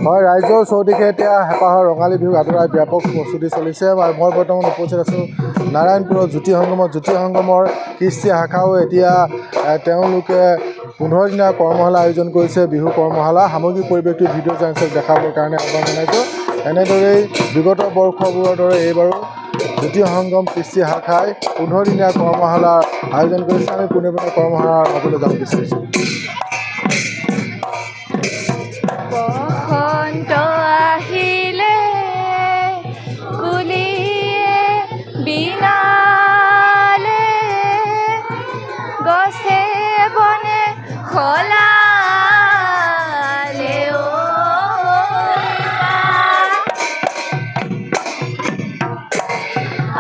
হয়, ৰাইজৰ চৌদিশে এতিয়া হেঁপাহৰ ৰঙালী বিহুক আদৰাই ব্যাপক প্ৰস্তুতি চলিছে। মই বৰ্তমান উপস্থিত আছোঁ নাৰায়ণপুৰৰ জ্যোতি সংগমত। জ্যোতি সংগমৰ কৃষ্টি শাখাও এতিয়া তেওঁলোকে 15 দিনীয়া কৰ্মশালা আয়োজন কৰিছে, বিহু কৰ্মশালা। সামগ্ৰিক পৰিৱেশটো ভিডিঅ' জাৰ্নেলক দেখাবৰ কাৰণে আহ্বান জনাইছোঁ। এনেদৰেই বিগত বৰ্ষবোৰৰ দৰে এইবাৰো জ্যোতি সংগম কৃষ্টি শাখাই 15 দিনীয়া কৰ্মশালাৰ আয়োজন কৰিছে। আমি পোনে পোনে কৰ্মশালাৰ মাজলৈ যাব বিচাৰিছোঁ। বসন্ত আহিলে কুলিয়ে বিনালে, গছে বনে সলালে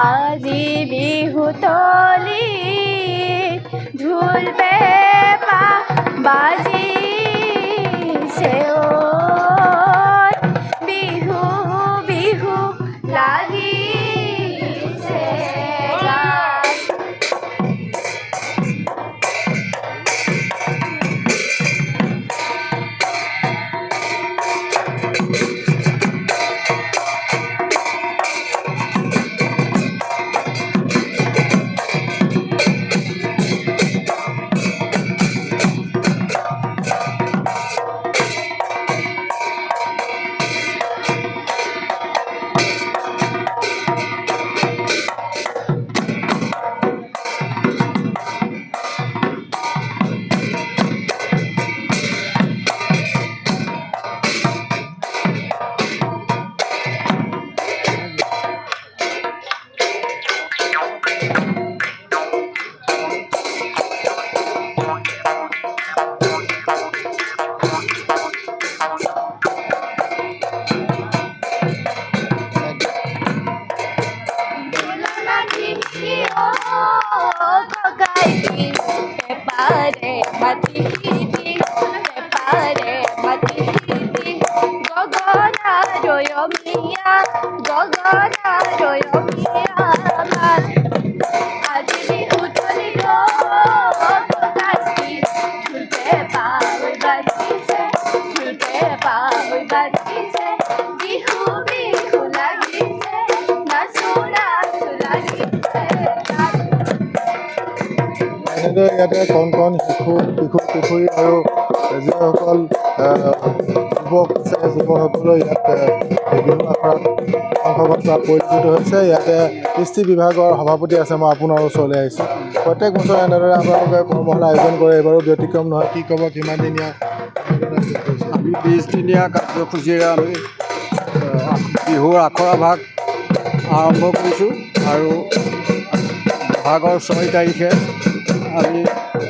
আজি বিহুতলি ঢোল পেঁপা বাজিছে বিহু বিহু লাগিছে গাত। পেপারে মাটি পেপারে মাটি গগনা রয়মিয়া গগনা রয়মিয়া আজি বিহু তলিত কাটি ঝুলতে পাই বাজিছে ঝুলতে পাই বাজিছে বিহু বিহু লাগিছে নাচো নাচো লাগিছে। এনেদৰে ইয়াতে কণ কণ শিশু কিশোৰী আৰু যিসকল যুৱক আছে, যুৱকসকলেও ইয়াত বিহু আখৰাত অংশগ্ৰহণ কৰা পৰিলক্ষিত হৈছে। ইয়াতে কৃষ্টি বিভাগৰ সভাপতি আছে, মই আপোনাৰ ওচৰলৈ আহিছোঁ। প্ৰত্যেক বছৰে এনেদৰে আপোনালোকে কৰ্মশালা আয়োজন কৰে, এইবাৰো ব্যতিক্ৰম নহয়। কি ক'ব, কিমান দিনীয়া? আমি 20 দিনীয়া কাৰ্যসূচীৰে আমি বিহুৰ আখৰা ভাগ আৰম্ভ কৰিছোঁ আৰু বহাগৰ 6 তাৰিখে আমি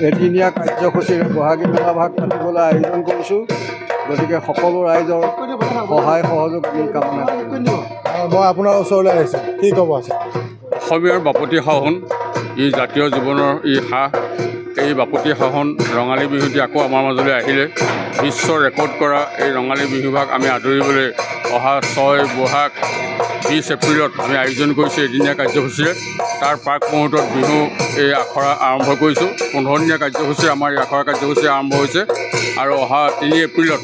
এদিনীয়া কাৰ্যসূচীৰে বহাগী মেলা ভাগ পাতিবলৈ আয়োজন কৰিছোঁ। গতিকে সকলো ৰাইজৰ সহায় সহযোগ আমি কামনা কৰিছোঁ। মই আপোনাৰ ওচৰলৈ আহিছোঁ, কি ক'ব আছে? অসমীয়াৰ বাপতি সাহোন, ই জাতীয় জীৱনৰ ই হাঁহ। এই বাপতি সাহোন ৰঙালী বিহুটি আকৌ আমাৰ মাজলৈ আহিলে। বিশ্ব ৰেকৰ্ড কৰা এই ৰঙালী বিহুভাগ আমি আদৰিবলৈ অহা 6 বহাগ 20 এপ্ৰিলত আমি আয়োজন কৰিছোঁ এদিনীয়া কাৰ্যসূচীৰে। তাৰ প্ৰাক মুহূৰ্তত বিহু এই আখৰা আৰম্ভ কৰিছোঁ। 15 দিনীয়া কাৰ্যসূচী আমাৰ এই আখৰা কাৰ্যসূচী আৰম্ভ হৈছে আৰু অহা 3 এপ্ৰিলত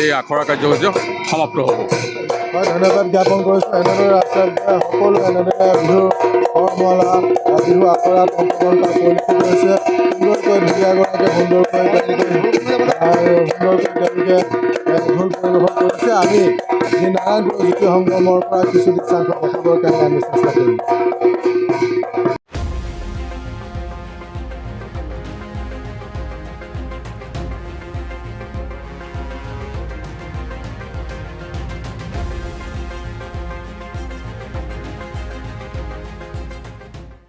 এই আখৰা কাৰ্যসূচী সমাপ্ত হ'ব। মই ধন্যবাদ জ্ঞাপন কৰিছোঁ। এনেদৰে ৰাস্তাত সকলো এনেদৰে বিহুৰ কৰ্মশালা বিহু আখৰাত অংশগ্ৰহণ কৰা পৰিলক্ষিত হৈছে। সুন্দৰকৈ ঢুলীয়াগৰাকীয়ে সুন্দৰকৈ তেওঁলোকে ঢোল পৰিৱেশন কৰিছে। আমি যি নাৰায়ণপুৰ জ্যোতি সংগমৰ পৰা কিছু দৃশ্যাংশ দেখাবৰ কাৰণে আমি চেষ্টা কৰিম।